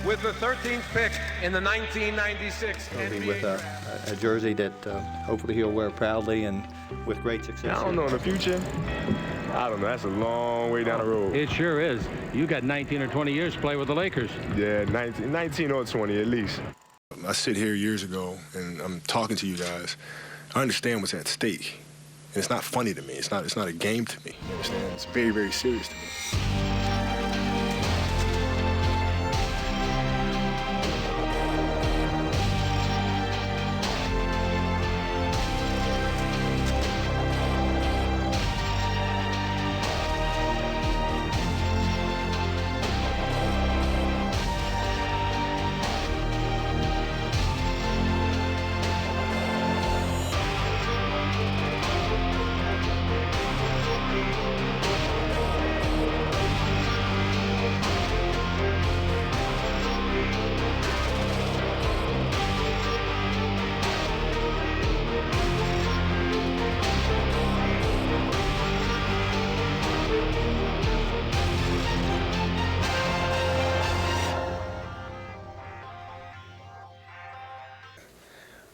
with the 13th pick in the 1996 NBA with a jersey that hopefully he'll wear proudly and with great success. I don't know, in the future, I don't know. That's a long way down the road. It sure is. You got 19 or 20 years to play with the Lakers. Yeah, 19 or 20 at least. I sit here years ago and I'm talking to you guys. I understand what's at stake. And it's not funny to me. It's not a game to me. You understand? It's very, very serious to me.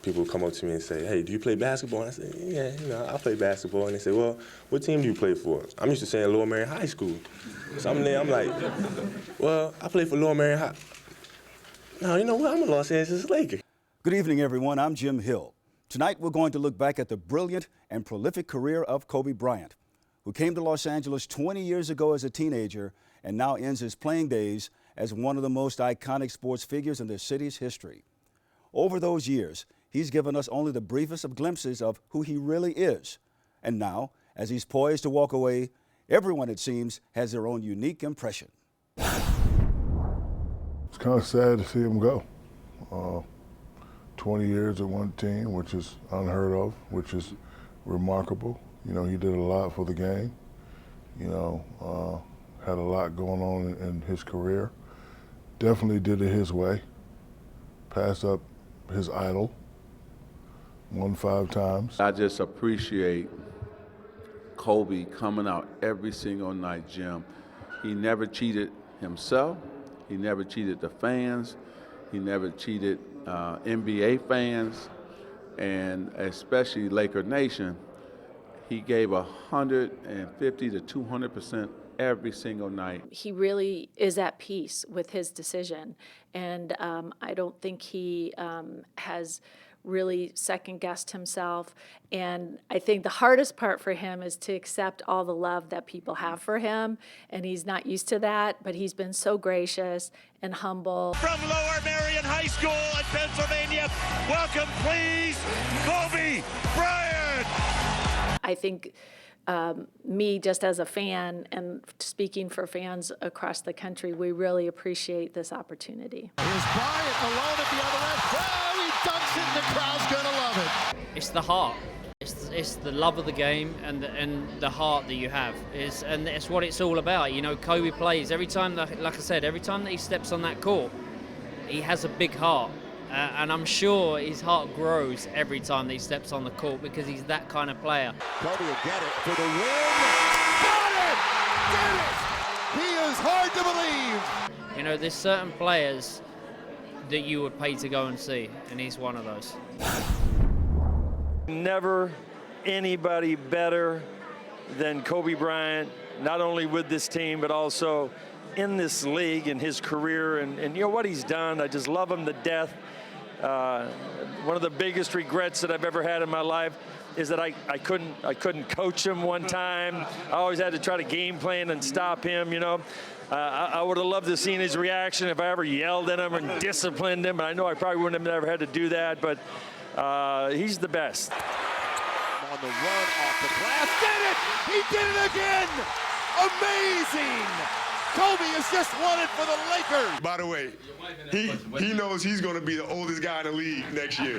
People come up to me and say, hey, do you play basketball? And I say, yeah, I play basketball. And they say, well, what team do you play for? I'm used to saying Lower Merion High School. So I'm there, I'm like, well, I play for Lower Merion High. No, you know what? I'm a Los Angeles Laker. Good evening, everyone. I'm Jim Hill. Tonight, we're going to look back at the brilliant and prolific career of Kobe Bryant, who came to Los Angeles 20 years ago as a teenager and now ends his playing days as one of the most iconic sports figures in the city's history. Over those years, he's given us only the briefest of glimpses of who he really is. And now, as he's poised to walk away, everyone, it seems, has their own unique impression. It's kind of sad to see him go. 20 years at one team, which is unheard of, which is remarkable. You know, he did a lot for the game. You know, had a lot going on in his career. Definitely did it his way. Passed up his idol. Won 5 times. I just appreciate Kobe coming out every single night, Jim. He never cheated himself. He never cheated the fans. He never cheated NBA fans, and especially Laker Nation. He gave 150 to 200% every single night. He really is at peace with his decision, and I don't think he has really second-guessed himself. And I think the hardest part for him is to accept all the love that people have for him, and he's not used to that, but he's been so gracious and humble. From Lower Merion High School in Pennsylvania, welcome, please, Kobe Bryant! I think me, just as a fan, and speaking for fans across the country, we really appreciate this opportunity. Here's Bryant alone at the other end. Oh, he dunks it, and the crowd's gonna love it. It's the heart. It's the love of the game and the heart that you have. And it's what it's all about. You know, Kobe plays every time, like I said, every time that he steps on that court, he has a big heart. And I'm sure his heart grows every time that he steps on the court because he's that kind of player. Kobe will get it for the win. Got it! Did it! He is hard to believe. You know, there's certain players that you would pay to go and see, and he's one of those. Never anybody better than Kobe Bryant, not only with this team, but also in this league and his career and you know what he's done. I just love him to death. One of the biggest regrets that I've ever had in my life is that I couldn't coach him one time. I always had to try to game plan and stop him, you know. I would have loved to have seen his reaction if I ever yelled at him and disciplined him, but I know I probably wouldn't have never had to do that, but he's the best. On the run off the glass, did it! He did it again! Amazing! Kobe is just wanted for the Lakers. By the way, he knows he's going to be the oldest guy in the league next year.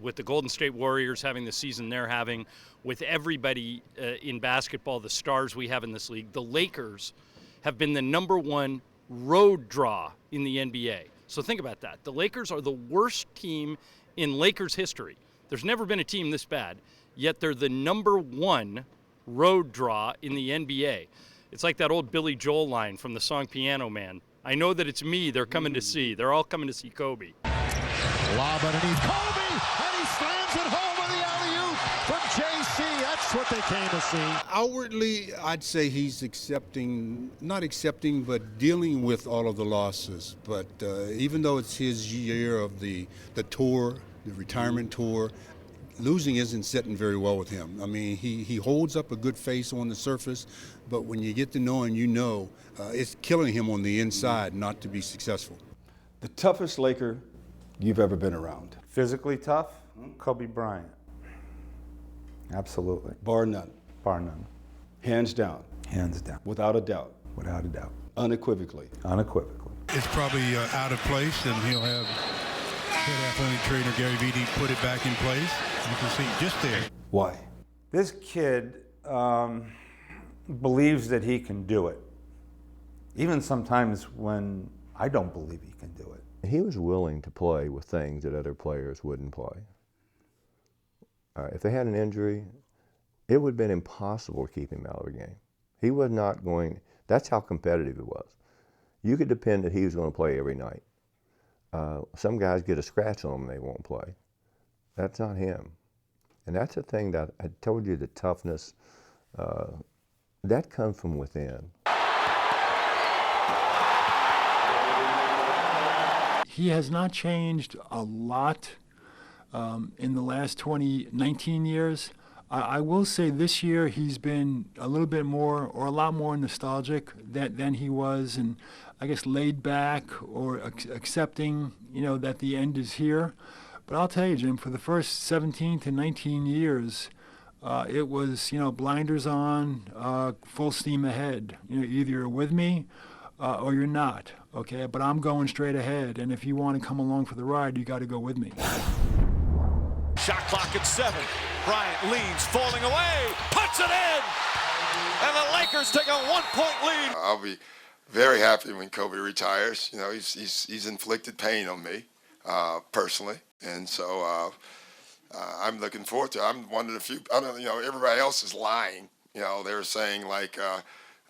With the Golden State Warriors having the season they're having, with everybody in basketball, the stars we have in this league, the Lakers have been the #1 road draw in the NBA. So think about that. The Lakers are the worst team in Lakers history. There's never been a team this bad, yet they're the #1 road draw in the NBA. It's like that old Billy Joel line from the song Piano Man. I know that it's me they're coming to see. They're all coming to see Kobe. Lob underneath Kobe, and he slams it home with the alley-oop from JC. That's what they came to see. Outwardly, I'd say he's not accepting, but dealing with all of the losses. But even though it's his year of the tour, the retirement tour, losing isn't sitting very well with him. I mean, he holds up a good face on the surface, but when you get to know him, it's killing him on the inside not to be successful. The toughest Laker you've ever been around? Physically tough? Kobe Bryant. Absolutely. Bar none? Bar none. Hands down? Hands down. Without a doubt? Without a doubt. Unequivocally? Unequivocally. It's probably out of place, and he'll have head athletic trainer Gary Vitti put it back in place. You can see just there. Why? This kid believes that he can do it, even sometimes when I don't believe he can do it. He was willing to play with things that other players wouldn't play. If they had an injury, it would have been impossible to keep him out of the game. He was not going, that's how competitive it was. You could depend that he was going to play every night. Some guys get a scratch on them and they won't play. That's not him. And that's the thing that I told you, the toughness, that comes from within. He has not changed a lot in the last 19 years. I will say this year he's been a little bit more, or a lot more nostalgic than he was, and I guess laid back or accepting, that the end is here. But I'll tell you, Jim, for the first 17 to 19 years, it was, blinders on, full steam ahead. Either you're with me or you're not, okay? But I'm going straight ahead, and if you want to come along for the ride, you got to go with me. Shot clock at 7. Bryant leads, falling away, puts it in! And the Lakers take a 1-point lead. I'll be very happy when Kobe retires. He's inflicted pain on me, personally. And so I'm looking forward to it. I'm one of the few, everybody else is lying. They're saying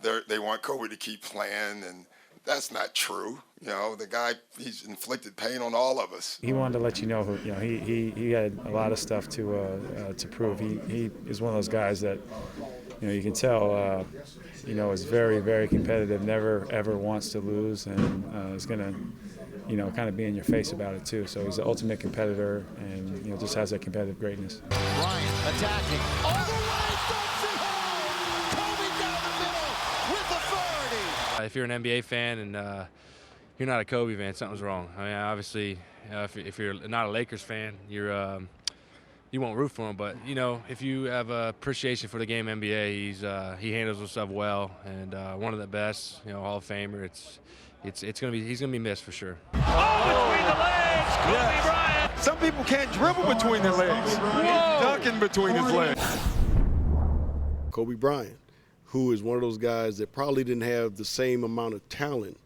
they want Kobe to keep playing, and that's not true. The guy, he's inflicted pain on all of us. He wanted to let you know, he had a lot of stuff to prove. He is one of those guys that, you can tell, is very, very competitive, never, ever wants to lose, and is going to, kind of be in your face about it too. So he's the ultimate competitor, and, just has that competitive greatness. Bryant attacking. All the way, dumps it home! Kobe down the middle with authority! If you're an NBA fan and you're not a Kobe fan, something's wrong. I mean, obviously, if you're not a Lakers fan, you won't root for him. But if you have appreciation for the game NBA, he handles himself well, and one of the best, Hall of Famer. He's gonna be missed for sure. Oh, between the legs, Kobe Bryant. Some people can't dribble between their legs. He's dunking between his legs. Kobe Bryant, who is one of those guys that probably didn't have the same amount of talent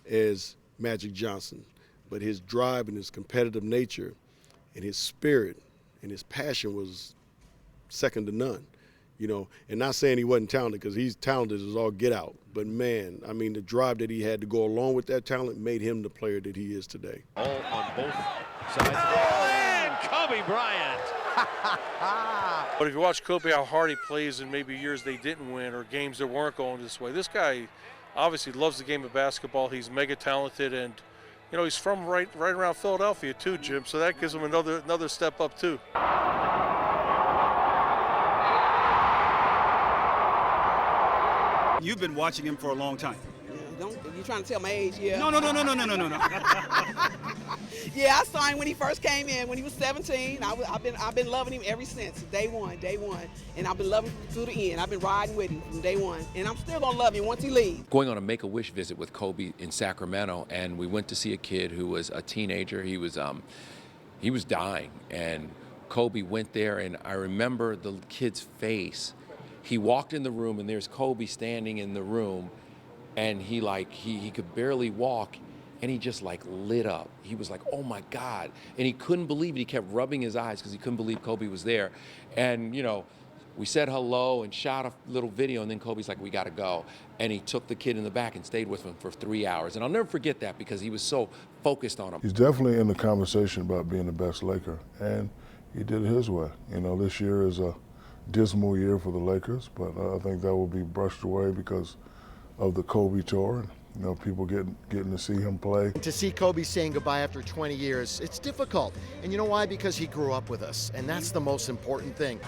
as Magic Johnson, but his drive and his competitive nature and his spirit and his passion was second to none, and not saying he wasn't talented, because he's talented as all get out, but man, I mean, the drive that he had to go along with that talent made him the player that he is today. All on both sides. And Kobe Bryant. But if you watch Kobe, how hard he plays in maybe years they didn't win or games that weren't going this way, this guy obviously loves the game of basketball. He's mega talented, and he's from right around Philadelphia too, Jim. So that gives him another step up too. You've been watching him for a long time. You trying to tell my age? Yeah. No. Yeah, I saw him when he first came in, when he was 17. I've been loving him ever since day one, and I've been loving him through the end. I've been riding with him from day one, and I'm still gonna love him once he leaves. Going on a Make-A-Wish visit with Kobe in Sacramento, and we went to see a kid who was a teenager. He was dying, and Kobe went there, and I remember the kid's face. He walked in the room, and there's Kobe standing in the room, and he could barely walk, and he just lit up. He was like, oh my God. And he couldn't believe it. He kept rubbing his eyes because he couldn't believe Kobe was there. And We said hello and shot a little video, and then Kobe's like, we got to go. And he took the kid in the back and stayed with him for 3 hours. And I'll never forget that because he was so focused on him. He's definitely in the conversation about being the best Laker, and he did it his way. You know, this year is a dismal year for the Lakers, but I think that will be brushed away because of the Kobe tour. And, you know, people getting to see him play. To see Kobe saying goodbye after 20 years, it's difficult. And you know why? Because he grew up with us, and that's the most important thing.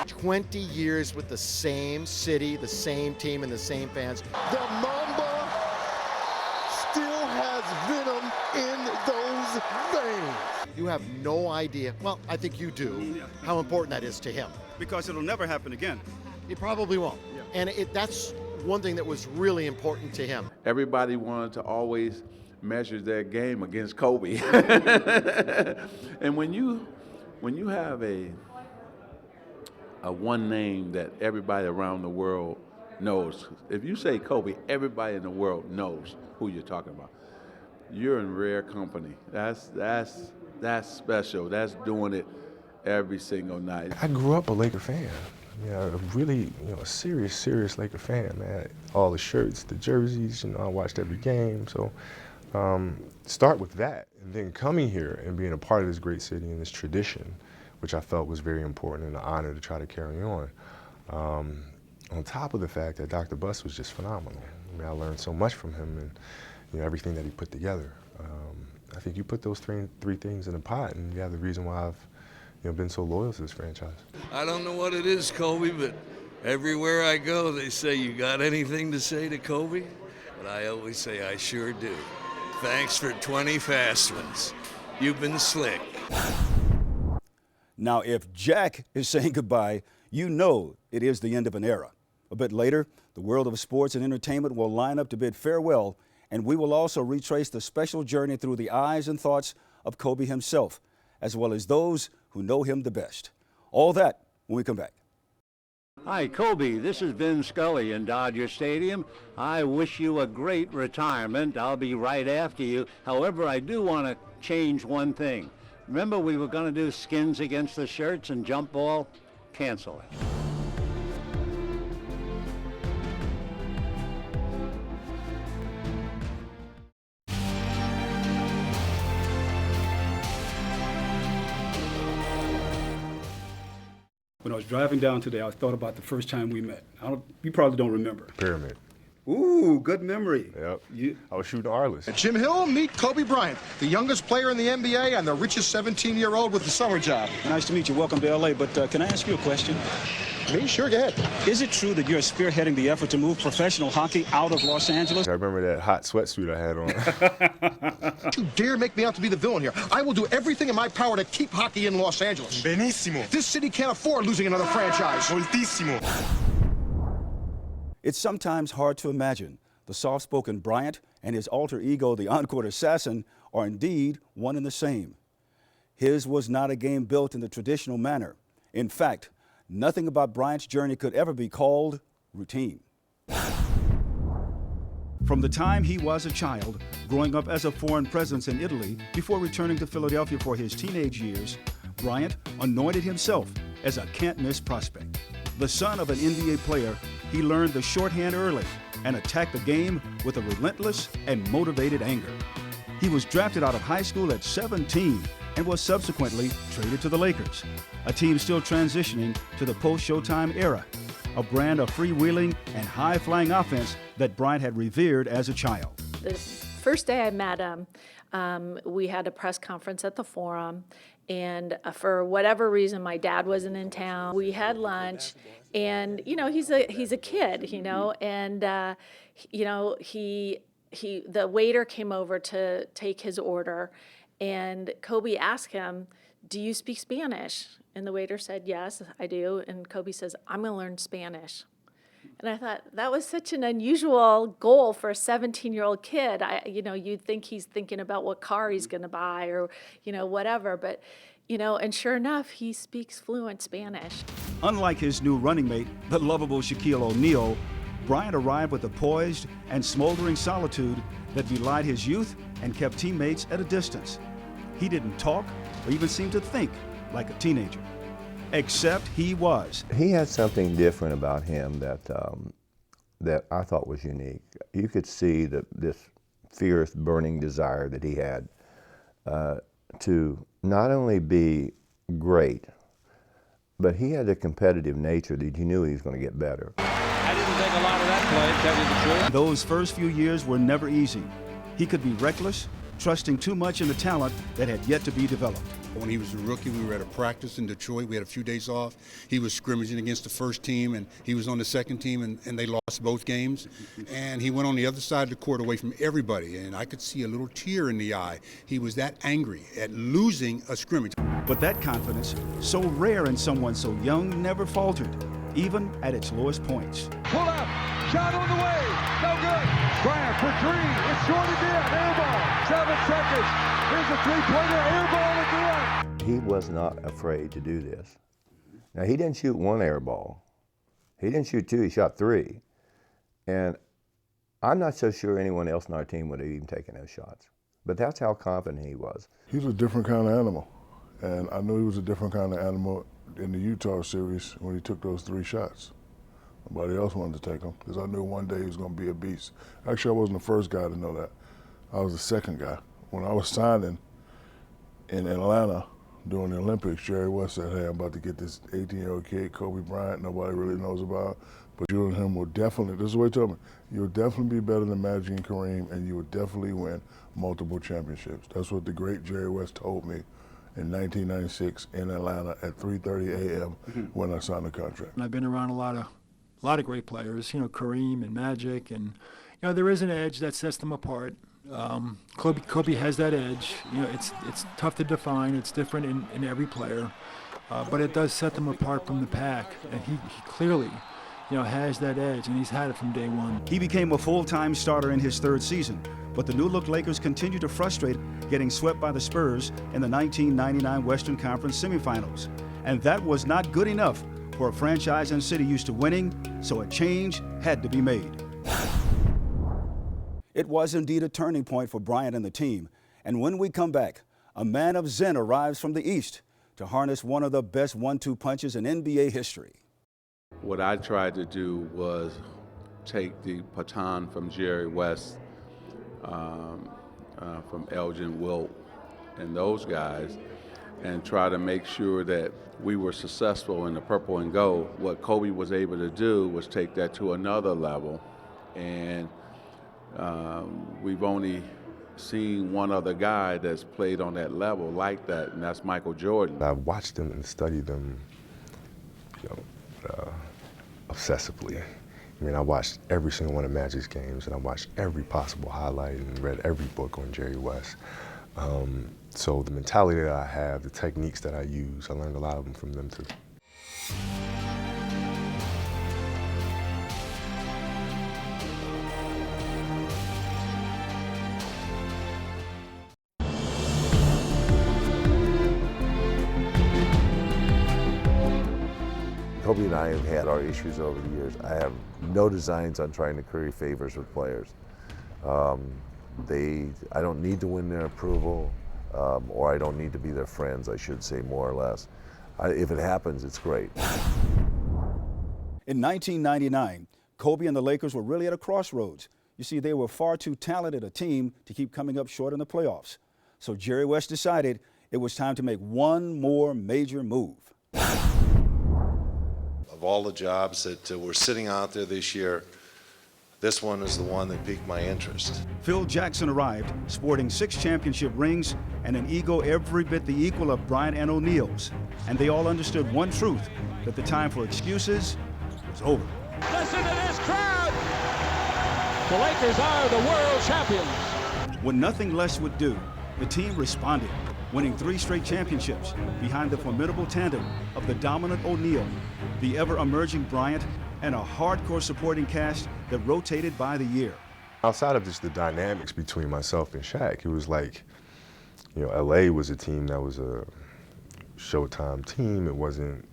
20 years with the same city, the same team, and the same fans. The Mamba still has venom in those veins. You have no idea, well, I think you do, how important that is to him. Because it'll never happen again. It probably won't. Yeah. And that's one thing that was really important to him. Everybody wanted to always measure their game against Kobe. And when you have a one name that everybody around the world knows, if you say Kobe, everybody in the world knows who you're talking about. You're in rare company. That's special. That's doing it every single night. I grew up a Laker fan. A really, a serious Laker fan, man. All the shirts, the jerseys, I watched every game. So start with that, and then coming here and being a part of this great city and this tradition, which I felt was very important and an honor to try to carry on. On top of the fact that Dr. Buss was just phenomenal. I mean, I learned so much from him and everything that he put together. I think you put those three things in a pot, and you have the reason why I've been so loyal to this franchise. I don't know what it is, Kobe, but everywhere I go, they say, you got anything to say to Kobe? And I always say, I sure do. Thanks for 20 fast ones. You've been slick. Now, if Jack is saying goodbye, you know it is the end of an era. A bit later, the world of sports and entertainment will line up to bid farewell, and we will also retrace the special journey through the eyes and thoughts of Kobe himself, as well as those who know him the best. All that when we come back. Hi, Kobe. This is Vin Scully in Dodger Stadium. I wish you a great retirement. I'll be right after you. However, I do want to change one thing. Remember we were going to do skins against the shirts and jump ball? Cancel it. When I was driving down today, I thought about the first time we met. You probably don't remember. Pyramid. Ooh, good memory. Yep. I was shooting Arliss. Jim Hill, meet Kobe Bryant, the youngest player in the NBA and the richest 17-year-old with the summer job. Nice to meet you. Welcome to L.A. But can I ask you a question? Me? Sure, go ahead. Is it true that you're spearheading the effort to move professional hockey out of Los Angeles? I remember that hot sweatsuit I had on. Don't you dare make me out to be the villain here. I will do everything in my power to keep hockey in Los Angeles. Benissimo. This city can't afford losing another franchise. Moltissimo. It's sometimes hard to imagine the soft-spoken Bryant and his alter ego, the on-court assassin, are indeed one and the same. His was not a game built in the traditional manner. In fact, nothing about Bryant's journey could ever be called routine. From the time he was a child, growing up as a foreign presence in Italy before returning to Philadelphia for his teenage years, Bryant anointed himself as a can't-miss prospect. The son of an NBA player, he learned the shorthand early and attacked the game with a relentless and motivated anger. He was drafted out of high school at 17 and was subsequently traded to the Lakers, a team still transitioning to the post-Showtime era, a brand of freewheeling and high-flying offense that Bryant had revered as a child. The first day I met him, we had a press conference at the Forum, and for whatever reason, my dad wasn't in town. We had lunch, and he's a kid, and the waiter came over to take his order, and Kobe asked him, "Do you speak Spanish?" And the waiter said, "Yes, I do." And Kobe says, "I'm going to learn Spanish." And I thought that was such an unusual goal for a 17-year-old kid. You'd think he's thinking about what car he's going to buy or, whatever. But, and sure enough, he speaks fluent Spanish. Unlike his new running mate, the lovable Shaquille O'Neal, Bryant arrived with a poised and smoldering solitude that belied his youth and kept teammates at a distance. He didn't talk or even seem to think like a teenager. except he was. He had something different about him that that I thought was unique. You could see this fierce, burning desire that he had to not only be great, but he had a competitive nature that you knew he was going to get better. I didn't think a lot of that play, tell you the truth. Those first few years were never easy. He could be reckless, trusting too much in the talent that had yet to be developed. When he was a rookie, we were at a practice in Detroit. We had a few days off. He was scrimmaging against the first team, and he was on the second team, and they lost both games. And he went on the other side of the court away from everybody, and I could see a little tear in the eye. He was that angry at losing a scrimmage. But that confidence, so rare in someone so young, never faltered, even at its lowest points. Pull up, shot on the way, no good. Bryant for three, it's short again, air ball, 7 seconds. Here's a three-pointer, air ball again. He was not afraid to do this. Now, he didn't shoot 1 air ball. He didn't shoot 2, he shot 3. And I'm not so sure anyone else on our team would have even taken those shots. But that's how confident he was. He's a different kind of animal. And I knew he was a different kind of animal in the Utah series when he took those 3 shots. Nobody else wanted to take them because I knew one day he was going to be a beast. Actually, I wasn't the first guy to know that. I was the second guy. When I was signing in Atlanta during the Olympics, Jerry West said, hey, I'm about to get this 18-year-old kid, Kobe Bryant, nobody really knows about, but you and him will definitely, this is what he told me, you'll definitely be better than Magic and Kareem, and you will definitely win multiple championships. That's what the great Jerry West told me in 1996 in Atlanta at 3:30 a.m. when I signed the contract. And I've been around a lot of great players, Kareem and Magic, and there is an edge that sets them apart. Kobe has that edge. It's tough to define. It's different in every player, but it does set them apart from the pack. And he clearly, has that edge, and he's had it from day one. He became a full-time starter in his 3rd season, but the new-look Lakers continue to frustrate, getting swept by the Spurs in the 1999 Western Conference semifinals. And that was not good enough for a franchise and city used to winning, so a change had to be made. It was indeed a turning point for Bryant and the team. And when we come back, a man of Zen arrives from the East to harness one of the best 1-2 punches in NBA history. What I tried to do was take the baton from Jerry West, from Elgin Wilt, and those guys, and try to make sure that we were successful in the purple and gold. What Kobe was able to do was take that to another level, and we've only seen one other guy that's played on that level like that, and that's Michael Jordan. I watched them and studied them, obsessively. I mean, I watched every single one of Magic's games, and I watched every possible highlight and read every book on Jerry West. So the mentality that I have, the techniques that I use, I learned a lot of them from them too. Kobe and I have had our issues over the years. I have no designs on trying to curry favors with players. I don't need to win their approval, or I don't need to be their friends, I should say, more or less. If it happens, it's great. In 1999, Kobe and the Lakers were really at a crossroads. You see, they were far too talented a team to keep coming up short in the playoffs. So Jerry West decided it was time to make one more major move. Of all the jobs that were sitting out there this year, this one is the one that piqued my interest. Phil Jackson arrived, sporting 6 championship rings and an ego every bit the equal of Bryant and O'Neal's. And they all understood one truth, that the time for excuses was over. Listen to this crowd! The Lakers are the world champions. When nothing less would do, the team responded, winning 3 straight championships behind the formidable tandem of the dominant O'Neal, the ever-emerging Bryant, and a hardcore supporting cast that rotated by the year. Outside of just the dynamics between myself and Shaq, it was like, LA was a team that was a Showtime team. It wasn't,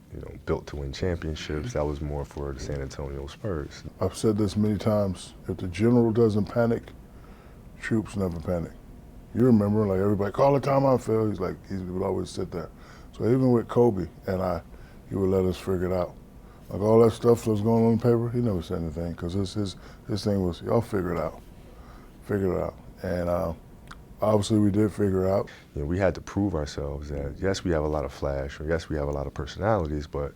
built to win championships. That was more for the San Antonio Spurs. I've said this many times, if the general doesn't panic, troops never panic. You remember, like everybody, call the time out, Phil. He would always sit there. So even with Kobe and I, he would let us figure it out. Like all that stuff that was going on paper, he never said anything because his thing was, y'all figure it out. And obviously we did figure it out. You know, we had to prove ourselves that, yes, we have a lot of flash, or yes, we have a lot of personalities, but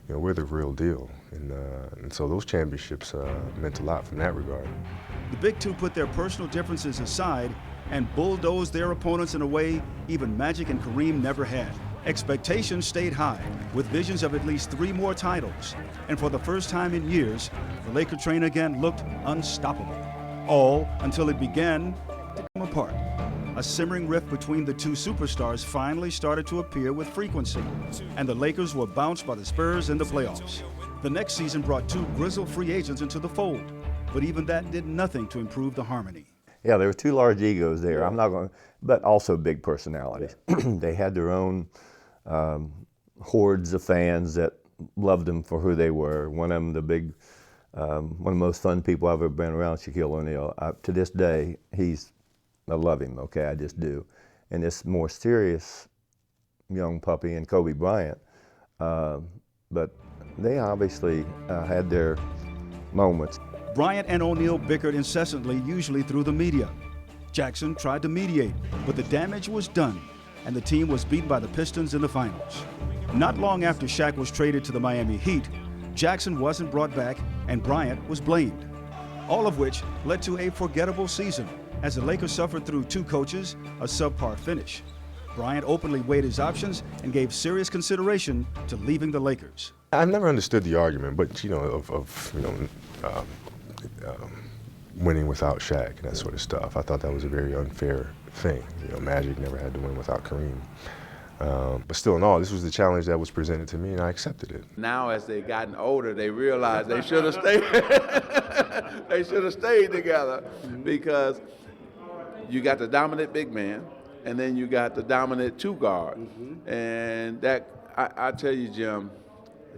you know, we're the real deal. And so those championships meant a lot from that regard. The Big Two put their personal differences aside and bulldozed their opponents in a way even Magic and Kareem never had. Expectations stayed high, with visions of at least 3 more titles. And for the first time in years, the Laker train again looked unstoppable. All until it began to come apart. A simmering rift between the two superstars finally started to appear with frequency, and the Lakers were bounced by the Spurs in the playoffs. The next season brought 2 grizzled free agents into the fold, but even that did nothing to improve the harmony. Yeah, there were 2 large egos there. I'm not going, but also big personalities. They had their own hordes of fans that loved them for who they were. One of them, one of the most fun people I've ever been around, Shaquille O'Neal. To this day, I love him, okay, I just do. And this more serious young puppy and Kobe Bryant, but they obviously had their moments. Bryant and O'Neal bickered incessantly, usually through the media. Jackson tried to mediate, but the damage was done, and the team was beaten by the Pistons in the finals. Not long after Shaq was traded to the Miami Heat, Jackson wasn't brought back, and Bryant was blamed. All of which led to a forgettable season, as the Lakers suffered through 2 coaches, a subpar finish. Bryant openly weighed his options and gave serious consideration to leaving the Lakers. I've never understood the argument, but you know, of winning without Shaq and that sort of stuff. I thought that was a very unfair thing. You know, Magic never had to win without Kareem. But still in all, this was the challenge that was presented to me, and I accepted it. Now, as they've gotten older, they realize they should have stayed. They should have stayed together, because you got the dominant big man, and then you got the dominant 2 guard, and that I tell you, Jim,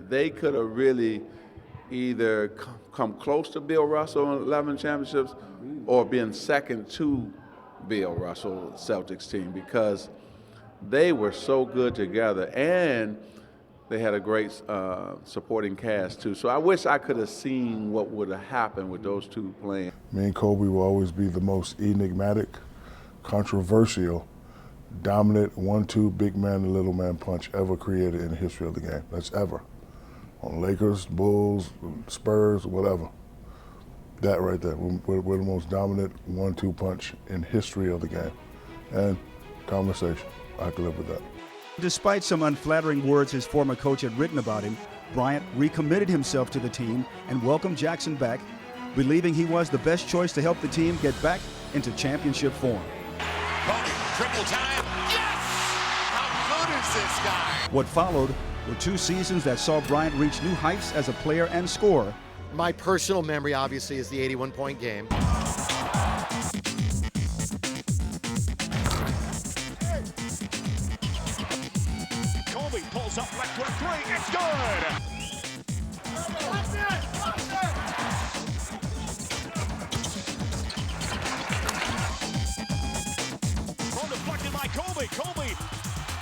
they could have really either come close to Bill Russell in 11 championships, or been second to Bill Russell Celtics team, because they were so good together, and they had a great supporting cast too. So I wish I could have seen what would have happened with those 2 playing. Me and Kobe will always be the most enigmatic, controversial, dominant 1-2 big man to little man punch ever created in the history of the game. That's ever. On Lakers, Bulls, Spurs, whatever. That right there. We're the most dominant 1-2 punch in history of the game. And conversation. I can live with that. Despite some unflattering words his former coach had written about him, Bryant recommitted himself to the team and welcomed Jackson back, believing he was the best choice to help the team get back into championship form. Kobe, triple time. Yes! How good is this guy? What followed were 2 seasons that saw Bryant reach new heights as a player and scorer. My personal memory, obviously, is the 81-point game. Kobe pulls up left for 3. It's good! Ball deflected by Kobe. Kobe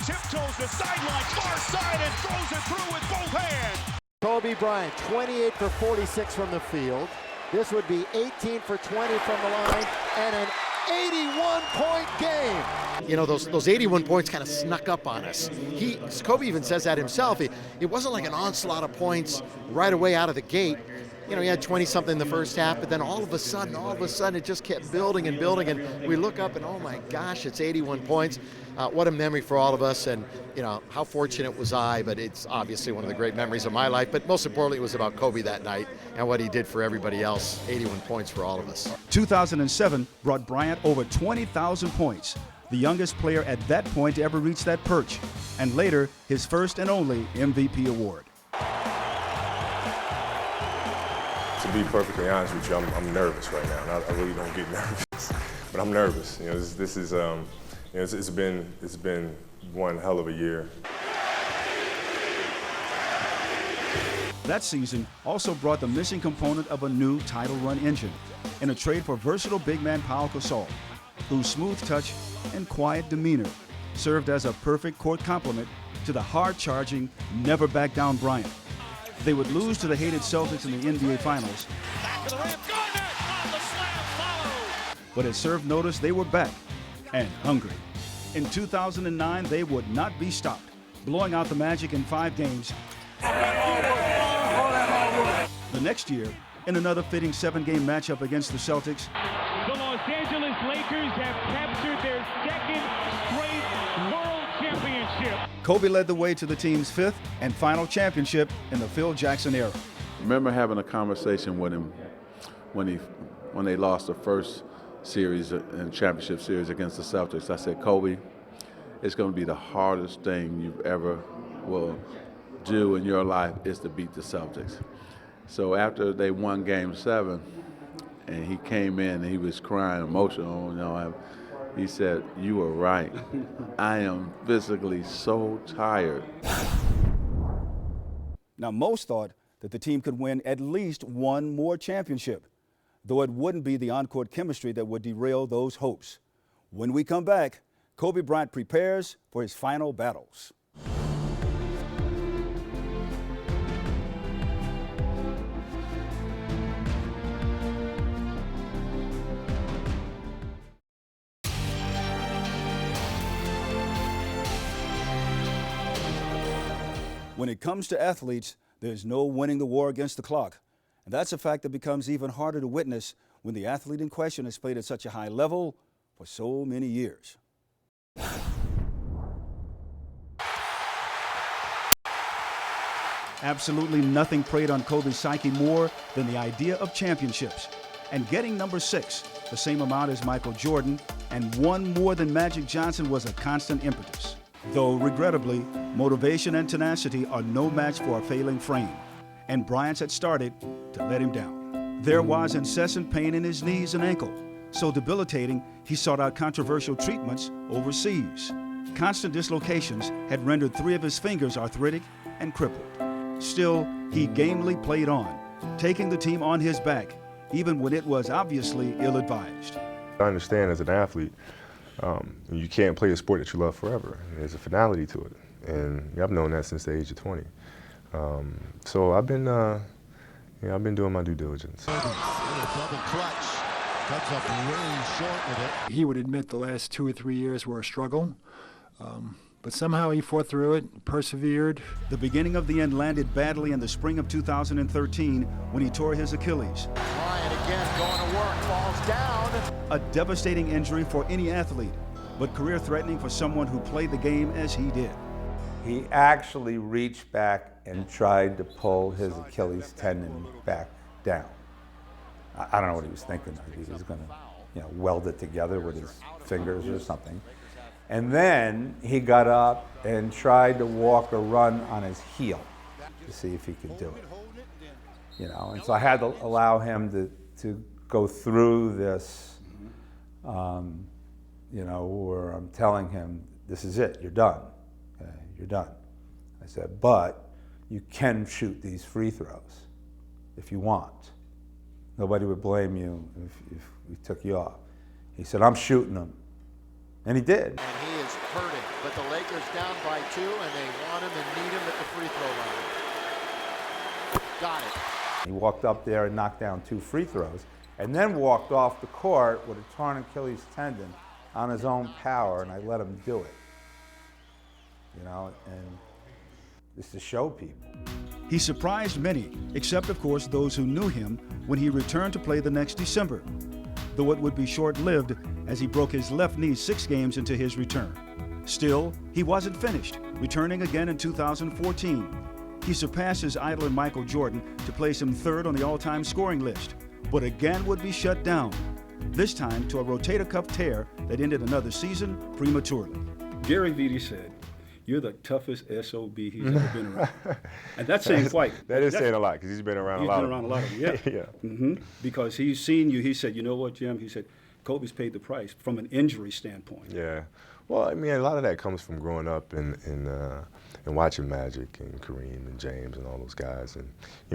tiptoes the sideline, far side, and throws it through with both hands. Kobe Bryant, 28 for 46 from the field. This would be 18 for 20 from the line, and an 81-point game. You know, those 81 points kind of snuck up on us. Kobe even says that himself. It wasn't like an onslaught of points right away out of the gate. You know, he had 20-something in the first half, but then all of a sudden, it just kept building and building, and we look up and, oh my gosh, it's 81 points. What a memory for all of us, and you know, how fortunate was I, but it's obviously one of the great memories of my life, but most importantly, it was about Kobe that night and what he did for everybody else. 81 points for all of us. 2007 brought Bryant over 20,000 points, the youngest player at that point to ever reach that perch, and later, his first and only MVP award. To be perfectly honest with you, I'm nervous right now. I really don't get nervous, but I'm nervous. You know, this is it's been one hell of a year. That season also brought the missing component of a new title run engine in a trade for versatile big man Pau Gasol, whose smooth touch and quiet demeanor served as a perfect court complement to the hard-charging, never-back-down Bryant. They would lose to the hated Celtics in the NBA Finals, but it served notice they were back and hungry. In 2009, they would not be stopped, blowing out the Magic in 5 games. The next year, in another fitting 7-game matchup against the Celtics, The Los Angeles Lakers have captured their second straight world championship. Kobe led the way to the team's 5th and final championship in the Phil Jackson era. Remember having a conversation with him when they lost the first series and championship series against the Celtics. I said, Kobe, it's going to be the hardest thing you ever will do in your life is to beat the Celtics. So after they won Game 7, and he came in and he was crying, emotional, he said, "You were right. I am physically so tired." Now, most thought that the team could win at least one more championship, though it wouldn't be the on-court chemistry that would derail those hopes. When we come back, Kobe Bryant prepares for his final battles. When it comes to athletes, there's no winning the war against the clock. And that's a fact that becomes even harder to witness when the athlete in question has played at such a high level for so many years. Absolutely nothing preyed on Kobe's psyche more than the idea of championships. And getting number 6, the same amount as Michael Jordan, and one more than Magic Johnson was a constant impetus. Though, regrettably, motivation and tenacity are no match for a failing frame, and Bryant had started to let him down. There was incessant pain in his knees and ankle, so debilitating he sought out controversial treatments overseas. Constant dislocations had rendered 3 of his fingers arthritic and crippled. Still, he gamely played on, taking the team on his back, even when it was obviously ill-advised. I understand as an athlete, you can't play a sport that you love forever. There's a finality to it, and I've known that since the age of 20. So I've been doing my due diligence. Double clutch. Comes up really short with it. He would admit the last 2 or 3 years were a struggle, but somehow he fought through it, persevered. The beginning of the end landed badly in the spring of 2013 when he tore his Achilles. Bryant again going to work, falls down. A devastating injury for any athlete, but career-threatening for someone who played the game as he did. He actually reached back and tried to pull his Achilles tendon back down. I don't know what he was thinking. He was going to, weld it together with his fingers or something. And then he got up and tried to walk or run on his heel to see if he could do it. And so I had to allow him to go through this, where I'm telling him, this is it, you're done. Okay, you're done. I said, but you can shoot these free throws if you want. Nobody would blame you if we took you off. He said, I'm shooting them. And he did. And he is hurting, but the Lakers down by 2, and they want him and need him at the free throw line. Got it. He walked up there and knocked down 2 free throws, and then walked off the court with a torn Achilles tendon on his own power, and I let him do it. And just to show people. He surprised many, except of course those who knew him when he returned to play the next December, though it would be short-lived as he broke his left knee 6 games into his return. Still, he wasn't finished, returning again in 2014. He surpassed his idol in Michael Jordan to place him 3rd on the all-time scoring list, but again would be shut down, this time to a rotator cuff tear that ended another season prematurely. Gary Vitti said, "You're the toughest SOB he's ever been around." And that's saying quite. That is saying a lot, because he's been around a lot. He's been around a lot of them, yeah. Yeah. Mm-hmm. Because he's seen you. He said, "You know what, Jim?" He said, "Kobe's paid the price from an injury standpoint." Yeah. Well, I mean, a lot of that comes from growing up and watching Magic and Kareem and James and all those guys, and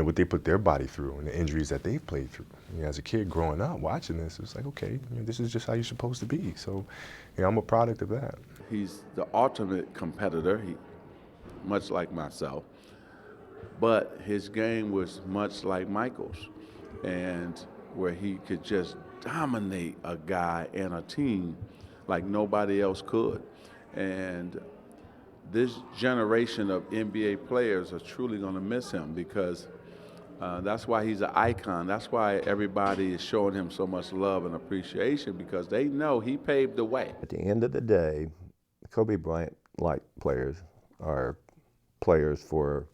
what they put their body through and the injuries that they've played through. As a kid growing up watching this, it's like, okay, this is just how you're supposed to be. So, I'm a product of that. He's the ultimate competitor. much like myself, but his game was much like Michael's, and where he could just dominate a guy and a team like nobody else could. And this generation of NBA players are truly going to miss him, because that's why he's an icon. That's why everybody is showing him so much love and appreciation, because they know he paved the way. At the end of the day, Kobe Bryant-like players are players for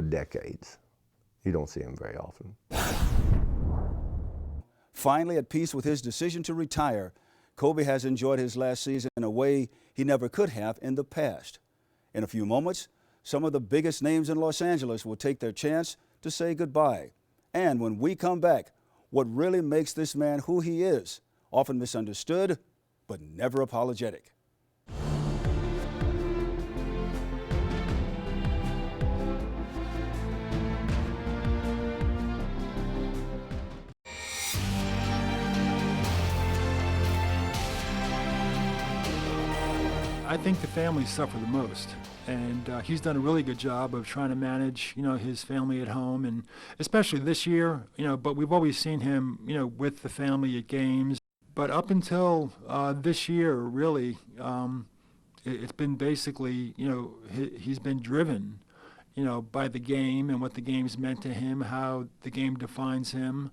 decades. You don't see them very often. Finally at peace with his decision to retire, Kobe has enjoyed his last season in a way he never could have in the past. In a few moments, some of the biggest names in Los Angeles will take their chance to say goodbye. And when we come back, what really makes this man who he is, often misunderstood, but never apologetic. I think the family suffer the most, and he's done a really good job of trying to manage, his family at home, and especially this year, but we've always seen him, with the family at games. But up until this year, really, it's been basically, he's been driven, by the game and what the game's meant to him, how the game defines him.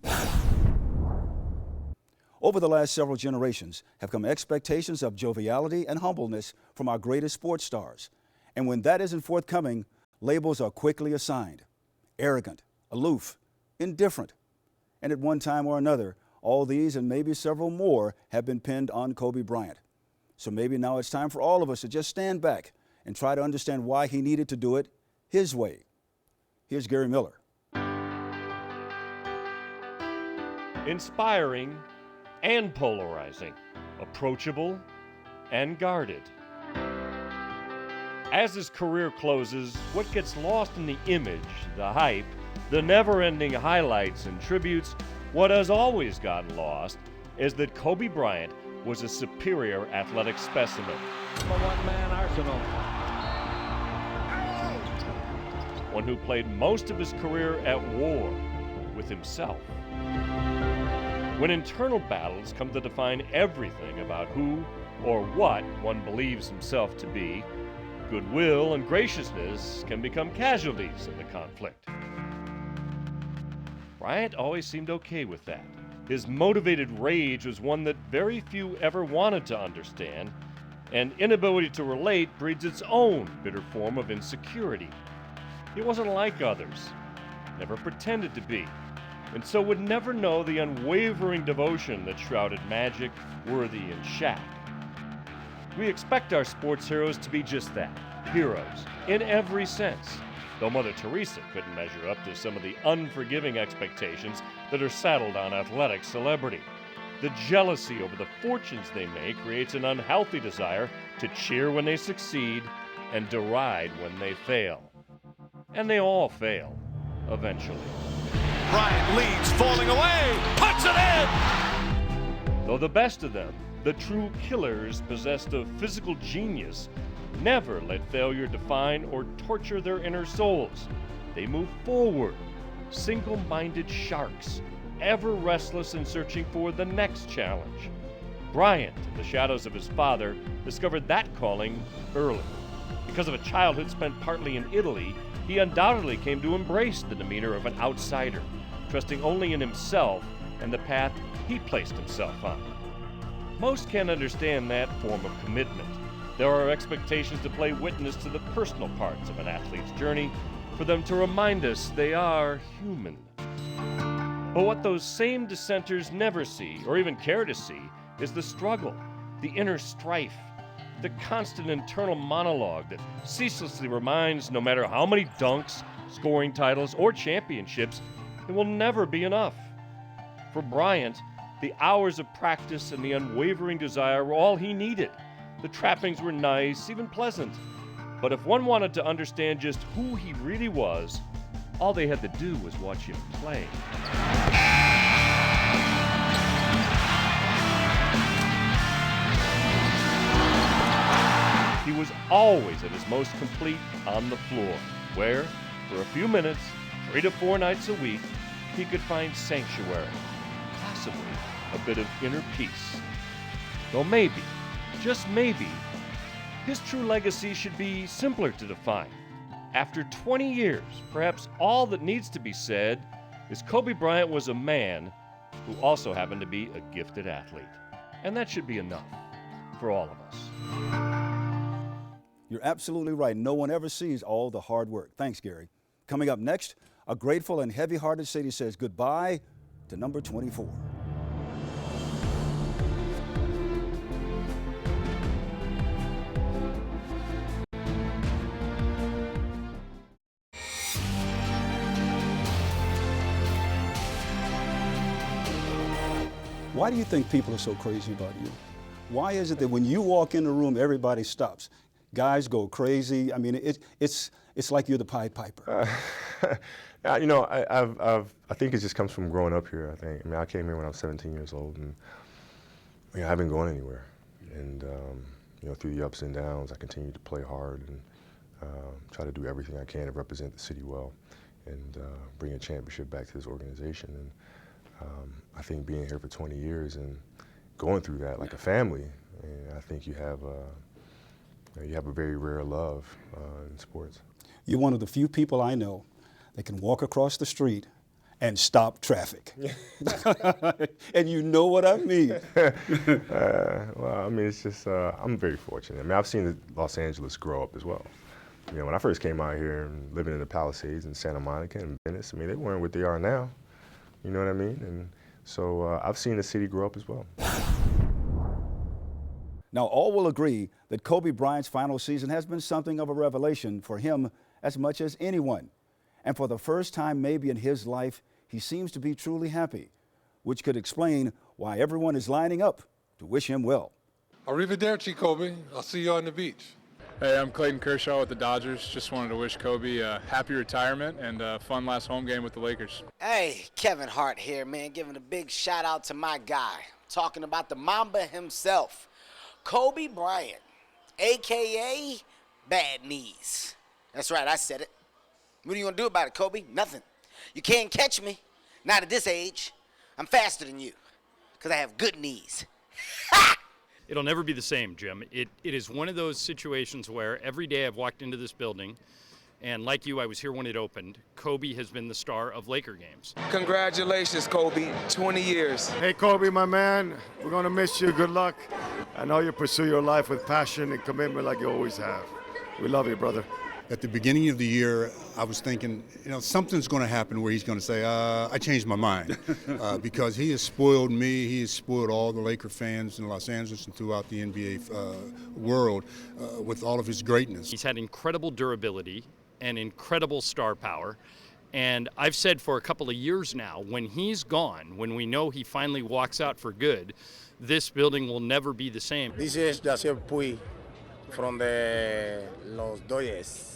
Over the last several generations have come expectations of joviality and humbleness from our greatest sports stars. And when that isn't forthcoming, labels are quickly assigned: arrogant, aloof, indifferent. And at one time or another, all these and maybe several more have been pinned on Kobe Bryant. So maybe now it's time for all of us to just stand back and try to understand why he needed to do it his way. Here's Gary Miller. Inspiring and polarizing, approachable and guarded. As his career closes, what gets lost in the image, the hype, the never-ending highlights and tributes, what has always gotten lost is that Kobe Bryant was a superior athletic specimen. The one-man arsenal. One who played most of his career at war with himself. When internal battles come to define everything about who or what one believes himself to be, goodwill and graciousness can become casualties in the conflict. Bryant always seemed okay with that. His motivated rage was one that very few ever wanted to understand, and inability to relate breeds its own bitter form of insecurity. He wasn't like others, never pretended to be, and so would never know the unwavering devotion that shrouded Magic, Worthy, and Shaq. We expect our sports heroes to be just that, heroes, in every sense, though Mother Teresa couldn't measure up to some of the unforgiving expectations that are saddled on athletic celebrity. The jealousy over the fortunes they make creates an unhealthy desire to cheer when they succeed and deride when they fail. And they all fail, eventually. Bryant leads, falling away, puts it in! Though the best of them, the true killers possessed of physical genius, never let failure define or torture their inner souls. They move forward, single-minded sharks, ever restless and searching for the next challenge. Bryant, in the shadows of his father, discovered that calling early. Because of a childhood spent partly in Italy, he undoubtedly came to embrace the demeanor of an outsider, trusting only in himself and the path he placed himself on. Most can't understand that form of commitment. There are expectations to play witness to the personal parts of an athlete's journey, for them to remind us they are human. But what those same dissenters never see, or even care to see, is the struggle, the inner strife, the constant internal monologue that ceaselessly reminds no matter how many dunks, scoring titles, or championships, it will never be enough. For Bryant, the hours of practice and the unwavering desire were all he needed. The trappings were nice, even pleasant. But if one wanted to understand just who he really was, all they had to do was watch him play. always at his most complete on the floor, where, for a few minutes, 3 to 4 nights a week, he could find sanctuary, possibly a bit of inner peace. Though maybe, just maybe, his true legacy should be simpler to define. After 20 years, perhaps all that needs to be said is Kobe Bryant was a man who also happened to be a gifted athlete. And that should be enough for all of us. You're absolutely right. No one ever sees all the hard work. Thanks, Gary. Coming up next, a grateful and heavy-hearted city says goodbye to number 24. Why do you think people are so crazy about you? Why is it that when you walk in the room, everybody stops? Guys go crazy. I mean, it's like you're the Pied Piper. You know, I think it just comes from growing up here. I mean, I came here when I was 17 years old, and I haven't gone anywhere. And you know, through the ups and downs, I continued to play hard and try to do everything I can to represent the city well and bring a championship back to this organization. And I think being here for 20 years and going through that like a family, and I think you have a very rare love in sports. You're one of the few people I know that can walk across the street and stop traffic. And you know what I mean. Well, I mean, it's just, I'm very fortunate. I mean, I've seen Los Angeles grow up as well. You know, when I first came out here and living in the Palisades in Santa Monica and Venice, I mean, they weren't what they are now. You know what I mean? And so I've seen the city grow up as well. Now, all will agree that Kobe Bryant's final season has been something of a revelation for him as much as anyone. And for the first time maybe in his life, he seems to be truly happy, which could explain why everyone is lining up to wish him well. Arrivederci, Kobe. I'll see you on the beach. Hey, I'm Clayton Kershaw with the Dodgers. Just wanted to wish Kobe a happy retirement and a fun last home game with the Lakers. Hey, Kevin Hart here, man, giving a big shout out to my guy, talking about the Mamba himself, Kobe Bryant, a.k.a. Bad Knees. That's right, I said it. What are you going to do about it, Kobe? Nothing. You can't catch me, not at this age. I'm faster than you, because I have good knees. It'll never be the same, Jim. It is one of those situations where every day I've walked into this building, and like you, I was here when it opened. Kobe has been the star of Laker games. Congratulations, Kobe. 20 years. Hey, Kobe, my man. We're going to miss you. Good luck. I know you pursue your life with passion and commitment like you always have. We love you, brother. At the beginning of the year, I was thinking, you know, something's going to happen where he's going to say, I changed my mind. Because he has spoiled me. He has spoiled all the Laker fans in Los Angeles and throughout the NBA world with all of his greatness. He's had incredible durability and incredible star power. And I've said for a couple of years now, when he's gone, when we know he finally walks out for good, this building will never be the same. This is Yasier Puig from the Los Dodgers.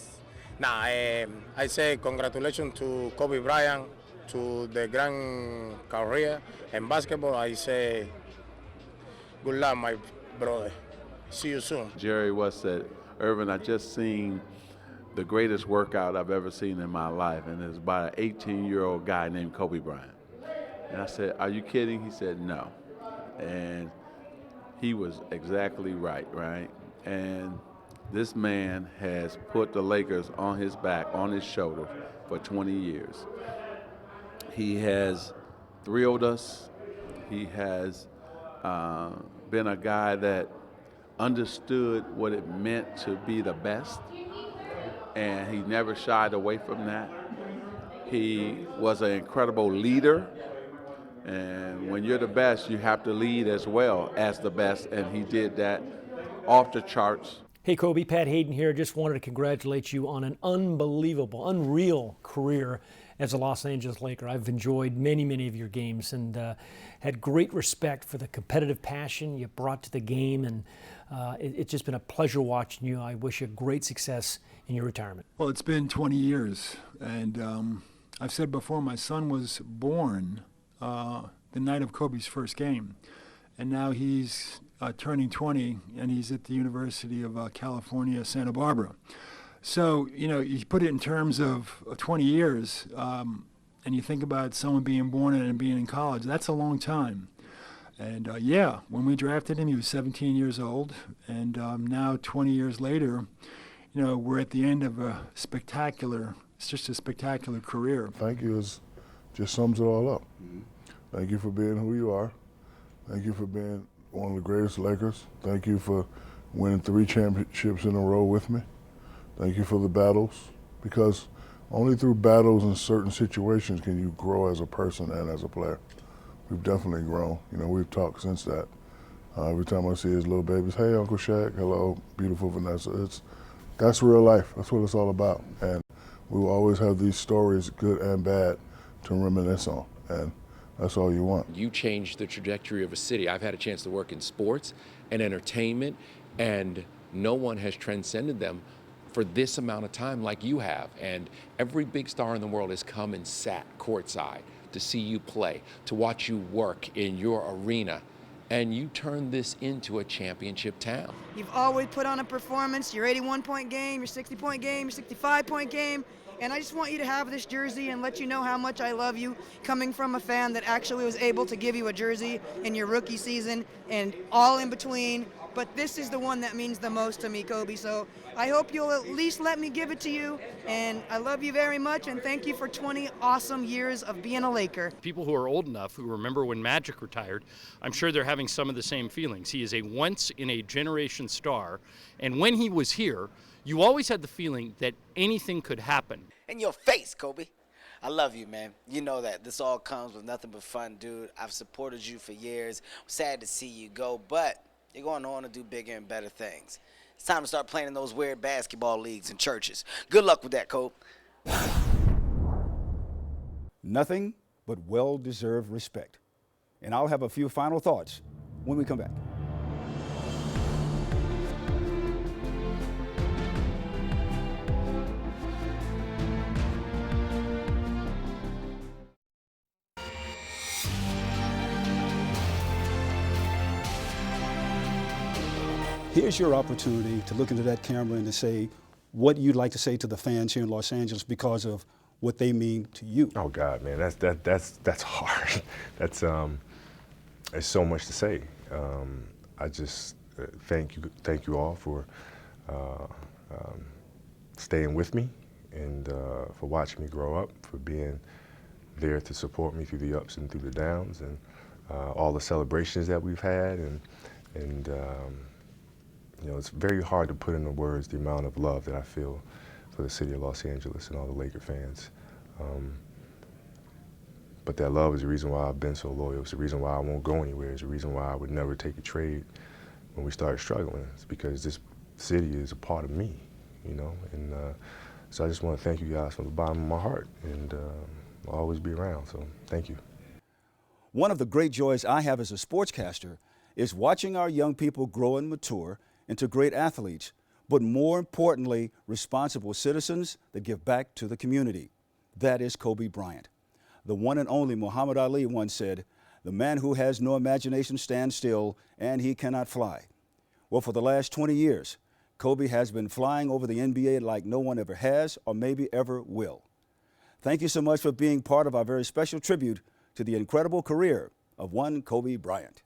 Now, I say congratulations to Kobe Bryant, to the grand career. In basketball, I say good luck, my brother. See you soon. Jerry West said, Irvin, I just seen the greatest workout I've ever seen in my life, and it's by an 18-year-old guy named Kobe Bryant. And I said, are you kidding? He said, no. And he was exactly right? And this man has put the Lakers on his back, on his shoulder for 20 years. He has thrilled us. He has been a guy that understood what it meant to be the best, and he never shied away from that. He was an incredible leader, and when you're the best, you have to lead as well as the best, and he did that off the charts. Hey Kobe, Pat Hayden here. Just wanted to congratulate you on an unbelievable, unreal career as a Los Angeles Laker. I've enjoyed many, many of your games and had great respect for the competitive passion you brought to the game, and it's just been a pleasure watching you. I wish you great success in your retirement. Well, it's been 20 years, and I've said before, my son was born the night of Kobe's first game. and now he's turning 20, and he's at the University of California, Santa Barbara. So, you know, you put it in terms of 20 years, and you think about someone being born and being in college, that's a long time. And yeah, when we drafted him, he was 17 years old, and now 20 years later, you know, we're at the end of it's just a spectacular career. Thank you just sums it all up. Thank you for being who you are. Thank you for being one of the greatest Lakers. Thank you for winning 3 championships in a row with me. Thank you for the battles, because only through battles in certain situations can you grow as a person and as a player. We've definitely grown. You know, we've talked since that. Every time I see his little babies, hey, Uncle Shaq, hello, beautiful Vanessa. That's real life. That's what it's all about. And we will always have these stories, good and bad, to reminisce on. And that's all you want. You changed the trajectory of a city. I've had a chance to work in sports and entertainment, and no one has transcended them for this amount of time like you have. And every big star in the world has come and sat courtside to see you play, to watch you work in your arena. And you turned this into a championship town. You've always put on a performance, your 81-point game, your 60-point game, your 65-point game. And I just want you to have this jersey and let you know how much I love you, coming from a fan that actually was able to give you a jersey in your rookie season and all in between. But this is the one that means the most to me, Kobe. So I hope you'll at least let me give it to you. And I love you very much, and thank you for 20 awesome years of being a Laker. People who are old enough, who remember when Magic retired, I'm sure they're having some of the same feelings. He is a once-in-a-generation star, and when he was here, you always had the feeling that anything could happen. In your face, Kobe. I love you, man. You know that. This all comes with nothing but fun, dude. I've supported you for years. I'm sad to see you go, but you're going on to do bigger and better things. It's time to start playing in those weird basketball leagues and churches. Good luck with that, Kobe. Nothing but well-deserved respect. And I'll have a few final thoughts when we come back. Here's your opportunity to look into that camera and to say what you'd like to say to the fans here in Los Angeles because of what they mean to you. Oh God, man, that's hard. That's so much to say. I just thank you all for staying with me and for watching me grow up, for being there to support me through the ups and through the downs, and all the celebrations that we've had, and you know, it's very hard to put into words the amount of love that I feel for the city of Los Angeles and all the Laker fans. But that love is the reason why I've been so loyal. It's the reason why I won't go anywhere. It's the reason why I would never take a trade when we started struggling. It's because this city is a part of me, you know. And so I just want to thank you guys from the bottom of my heart, and I'll always be around. So thank you. One of the great joys I have as a sportscaster is watching our young people grow and mature into great athletes, but more importantly, responsible citizens that give back to the community. That is Kobe Bryant. The one and only Muhammad Ali once said, "The man who has no imagination stands still, and he cannot fly." Well, for the last 20 years, Kobe has been flying over the NBA like no one ever has or maybe ever will. Thank you so much for being part of our very special tribute to the incredible career of one Kobe Bryant.